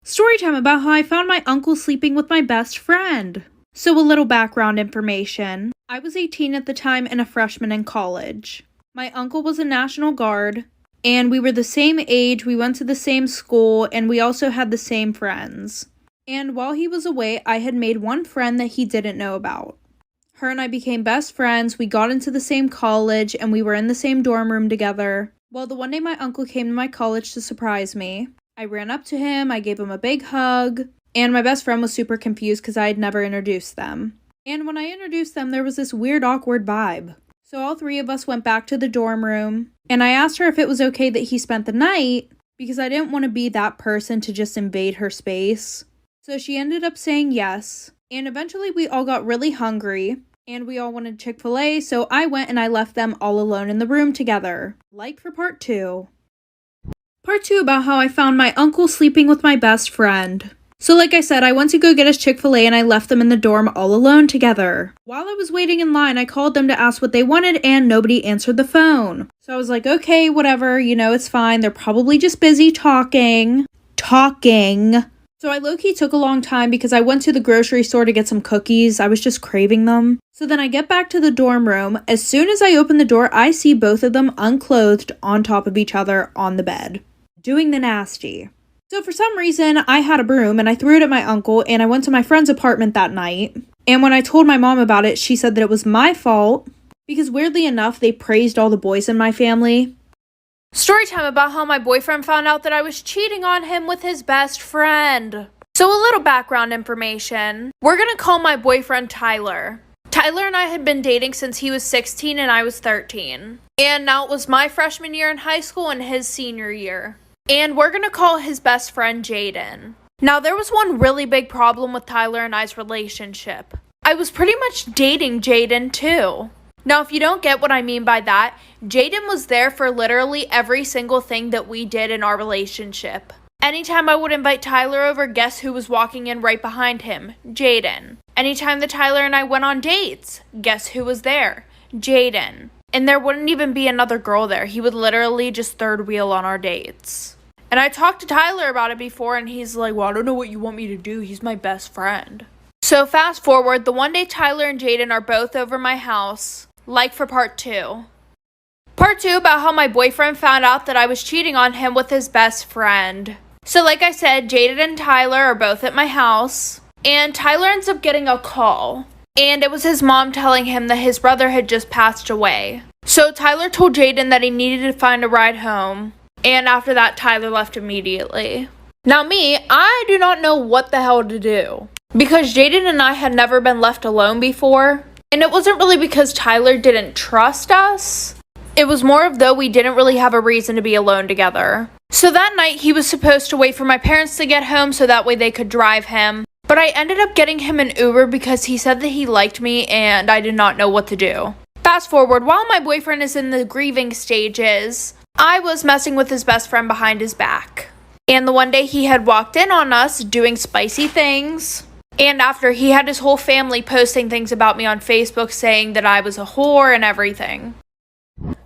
Storytime about how I found my uncle sleeping with my best friend. So a little background information. I was 18 at the time and a freshman in college. My uncle was a National Guard, and we were the same age, we went to the same school, and we also had the same friends. And while he was away, I had made one friend that he didn't know about. Her and I became best friends, we got into the same college, and we were in the same dorm room together. Well, the one day my uncle came to my college to surprise me. I ran up to him, I gave him a big hug, and my best friend was super confused because I had never introduced them. And when I introduced them, there was this weird, awkward vibe. So all three of us went back to the dorm room, and I asked her if it was okay that he spent the night, because I didn't want to be that person to just invade her space. So she ended up saying yes, and eventually we all got really hungry, and we all wanted Chick-fil-A, so I went and I left them all alone in the room together. Like for part 2. Part 2 about how I found my uncle sleeping with my best friend. So like I said, I went to go get us Chick-fil-A and I left them in the dorm all alone together. While I was waiting in line, I called them to ask what they wanted and nobody answered the phone. So I was like, okay, whatever, it's fine. They're probably just busy talking. So I low-key took a long time because I went to the grocery store to get some cookies. I was just craving them. So then I get back to the dorm room. As soon as I open the door, I see both of them unclothed on top of each other on the bed, doing the nasty. So for some reason, I had a broom and I threw it at my uncle and I went to my friend's apartment that night. And when I told my mom about it, she said that it was my fault because weirdly enough, they praised all the boys in my family. Storytime about how my boyfriend found out that I was cheating on him with his best friend. So a little background information. We're gonna call my boyfriend Tyler. Tyler and I had been dating since he was 16 and I was 13. And now it was my freshman year in high school and his senior year. And we're gonna call his best friend Jaden. Now there was one really big problem with Tyler and I's relationship. I was pretty much dating Jaden too. Now if you don't get what I mean by that, Jaden was there for literally every single thing that we did in our relationship. Anytime I would invite Tyler over, guess who was walking in right behind him? Jaden. Anytime that Tyler and I went on dates, guess who was there? Jaden. And there wouldn't even be another girl there. He would literally just third wheel on our dates. And I talked to Tyler about it before and he's like, well, I don't know what you want me to do. He's my best friend. So fast forward, the one day Tyler and Jaden are both over my house, like for part 2. Part 2 about how my boyfriend found out that I was cheating on him with his best friend. So like I said, Jaden and Tyler are both at my house. And Tyler ends up getting a call. And it was his mom telling him that his brother had just passed away. So Tyler told Jaden that he needed to find a ride home. And after that, Tyler left immediately. Now me, I do not know what the hell to do. Because Jaden and I had never been left alone before. And it wasn't really because Tyler didn't trust us. It was more of though we didn't really have a reason to be alone together. So that night, he was supposed to wait for my parents to get home so that way they could drive him. But I ended up getting him an Uber because he said that he liked me and I did not know what to do. Fast forward, while my boyfriend is in the grieving stages, I was messing with his best friend behind his back. And the one day he had walked in on us doing spicy things. And after, he had his whole family posting things about me on Facebook saying that I was a whore and everything.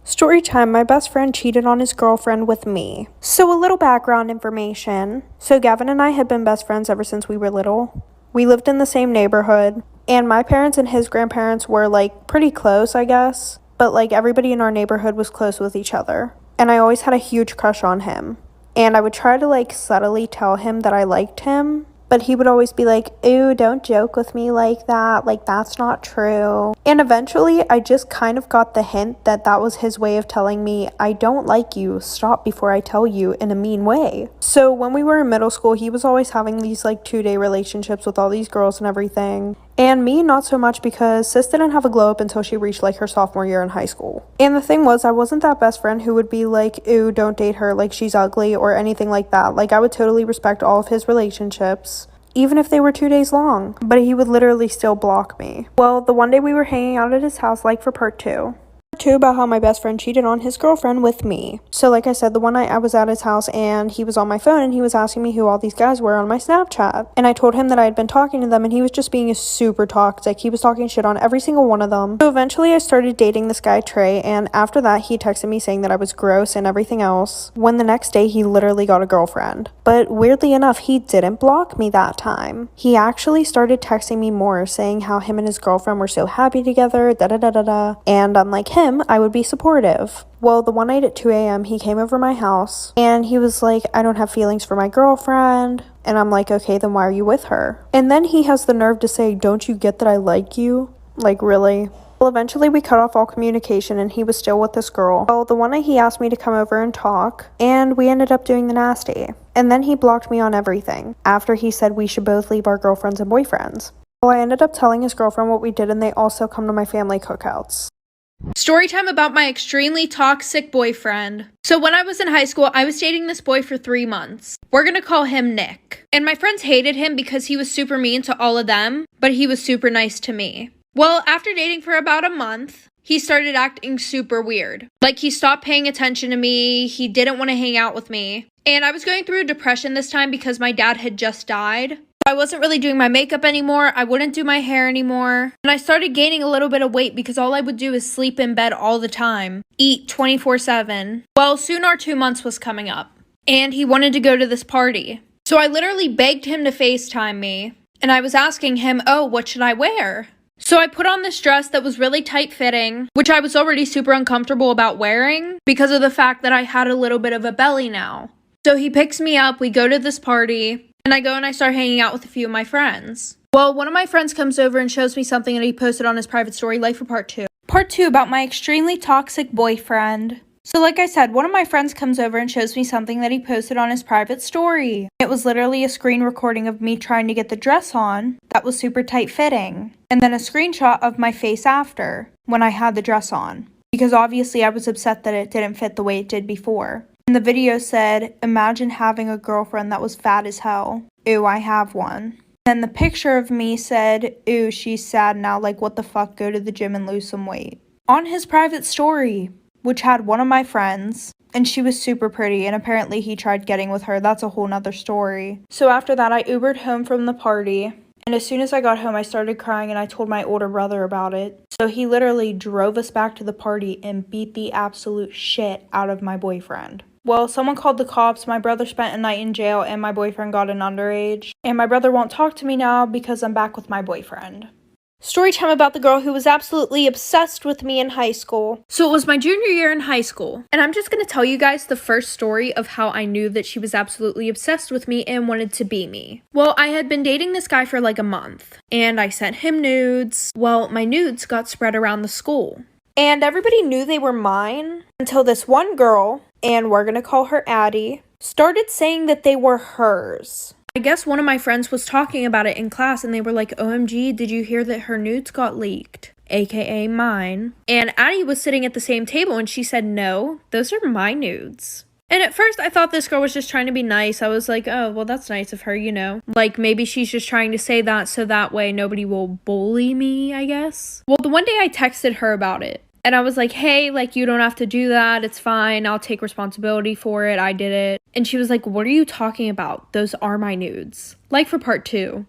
Storytime, my best friend cheated on his girlfriend with me. So a little background information. So Gavin and I had been best friends ever since we were little. We lived in the same neighborhood. And my parents and his grandparents were pretty close, I guess. But everybody in our neighborhood was close with each other. And I always had a huge crush on him. And I would try to subtly tell him that I liked him. But he would always be like, ew, don't joke with me like that. That's not true. And eventually, I just kind of got the hint that that was his way of telling me, I don't like you. Stop before I tell you in a mean way. So when we were in middle school, he was always having these 2-day relationships with all these girls and everything. And me, not so much because sis didn't have a glow up until she reached her sophomore year in high school. And the thing was, I wasn't that best friend who would be like, ew, don't date her, she's ugly or anything like that. I would totally respect all of his relationships, even if they were 2 days long, but he would literally still block me. Well, the one day we were hanging out at his house, for part 2. Two, about how my best friend cheated on his girlfriend with me. So like I said, the one night I was at his house and he was on my phone and he was asking me who all these guys were on my Snapchat. And I told him that I had been talking to them and he was just being super toxic. He was talking shit on every single one of them. So eventually I started dating this guy Trey, and after that he texted me saying that I was gross and everything else, when the next day he literally got a girlfriend. But weirdly enough, he didn't block me that time. He actually started texting me more, saying how him and his girlfriend were so happy together, da-da-da-da-da. And unlike him, I would be supportive. Well, the one night at 2 a.m. he came over my house and he was like, I don't have feelings for my girlfriend. And I'm like, okay, then why are you with her? And then he has the nerve to say, don't you get that I like you? Like, really? Well, eventually we cut off all communication and he was still with this girl. Well, the one night he asked me to come over and talk, and we ended up doing the nasty. And then he blocked me on everything after he said we should both leave our girlfriends and boyfriends. Well, I ended up telling his girlfriend what we did, and they also come to my family cookouts. Story time about my extremely toxic boyfriend. So when I was in high school, I was dating this boy for 3 months. We're gonna call him Nick. And my friends hated him because he was super mean to all of them, but he was super nice to me. Well, after dating for about a month, he started acting super weird. Like, he stopped paying attention to me, he didn't want to hang out with me. And I was going through a depression this time because my dad had just died. I wasn't really doing my makeup anymore, I wouldn't do my hair anymore, and I started gaining a little bit of weight because all I would do is sleep in bed all the time, eat 24/7. Well, soon our 2 months was coming up, and he wanted to go to this party. So I literally begged him to FaceTime me, and I was asking him, oh, what should I wear? So I put on this dress that was really tight fitting, which I was already super uncomfortable about wearing because of the fact that I had a little bit of a belly now. So he picks me up, we go to this party, and I go and I start hanging out with a few of my friends. Well, one of my friends comes over and shows me something that he posted on his private story, Life for Part 2. Part 2 about my extremely toxic boyfriend. So like I said, one of my friends comes over and shows me something that he posted on his private story. It was literally a screen recording of me trying to get the dress on that was super tight fitting. And then a screenshot of my face after, when I had the dress on. Because obviously I was upset that it didn't fit the way it did before. And the video said, imagine having a girlfriend that was fat as hell. Ew, I have one. And the picture of me said, ew, she's sad now, like what the fuck, go to the gym and lose some weight. On his private story, which had one of my friends, and she was super pretty, and apparently he tried getting with her. That's a whole nother story. So after that, I Ubered home from the party, and as soon as I got home, I started crying and I told my older brother about it. So he literally drove us back to the party and beat the absolute shit out of my boyfriend. Well, someone called the cops, my brother spent a night in jail, and my boyfriend got an underage. And my brother won't talk to me now because I'm back with my boyfriend. Story time about the girl who was absolutely obsessed with me in high school. So it was my junior year in high school, and I'm just going to tell you guys the first story of how I knew that she was absolutely obsessed with me and wanted to be me. Well, I had been dating this guy for like a month, and I sent him nudes. Well, my nudes got spread around the school, and everybody knew they were mine until this one girl, and we're going to call her Addie, started saying that they were hers. I guess one of my friends was talking about it in class and they were like, OMG, did you hear that her nudes got leaked? AKA mine. And Addie was sitting at the same table and she said, no, those are my nudes. And at first I thought this girl was just trying to be nice. I was like, oh, well, that's nice of her, you know. Like, maybe she's just trying to say that so that way nobody will bully me, I guess. Well, the one day I texted her about it. And I was like, hey, like, you don't have to do that. It's fine. I'll take responsibility for it. I did it. And she was like, what are you talking about? Those are my nudes. Like for part 2.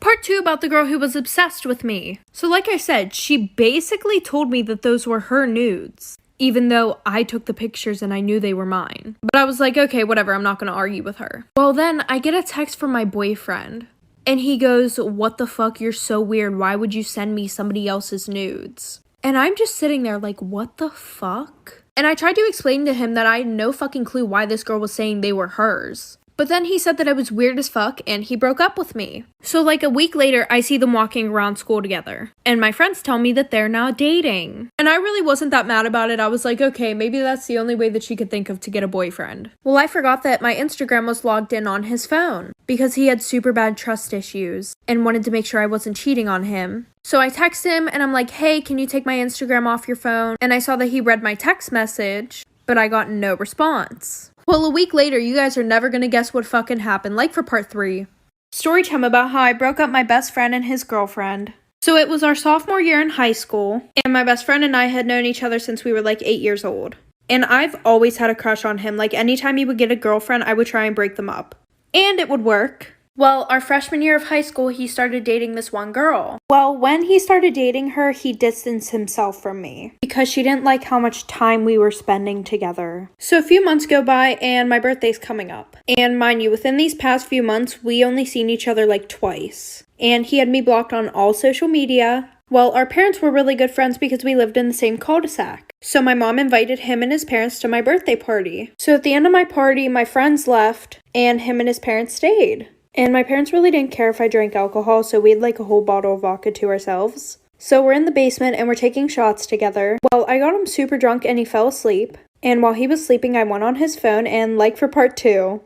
Part 2 about the girl who was obsessed with me. So like I said, she basically told me that those were her nudes, even though I took the pictures and I knew they were mine. But I was like, okay, whatever. I'm not going to argue with her. Well, then I get a text from my boyfriend. And he goes, what the fuck? You're so weird. Why would you send me somebody else's nudes? And I'm just sitting there like, what the fuck? And I tried to explain to him that I had no fucking clue why this girl was saying they were hers. But then he said that I was weird as fuck and he broke up with me. So like a week later, I see them walking around school together. And my friends tell me that they're now dating. And I really wasn't that mad about it. I was like, okay, maybe that's the only way that she could think of to get a boyfriend. Well, I forgot that my Instagram was logged in on his phone because he had super bad trust issues and wanted to make sure I wasn't cheating on him. So I text him and I'm like, hey, can you take my Instagram off your phone? And I saw that he read my text message, but I got no response. Well, a week later, you guys are never gonna guess what fucking happened, like for part 3. Story time about how I broke up my best friend and his girlfriend. So it was our sophomore year in high school, and my best friend and I had known each other since we were like 8 years old. And I've always had a crush on him. Like, anytime he would get a girlfriend, I would try and break them up. And it would work. Well, our freshman year of high school, he started dating this one girl. Well, when he started dating her, he distanced himself from me because she didn't like how much time we were spending together. So a few months go by and my birthday's coming up. And mind you, within these past few months, we only seen each other like twice. And he had me blocked on all social media. Well, our parents were really good friends because we lived in the same cul-de-sac. So my mom invited him and his parents to my birthday party. So at the end of my party, my friends left and him and his parents stayed. And my parents really didn't care if I drank alcohol, so we had like a whole bottle of vodka to ourselves. So we're in the basement and we're taking shots together. Well, I got him super drunk and he fell asleep. And while he was sleeping, I went on his phone and like for part 2.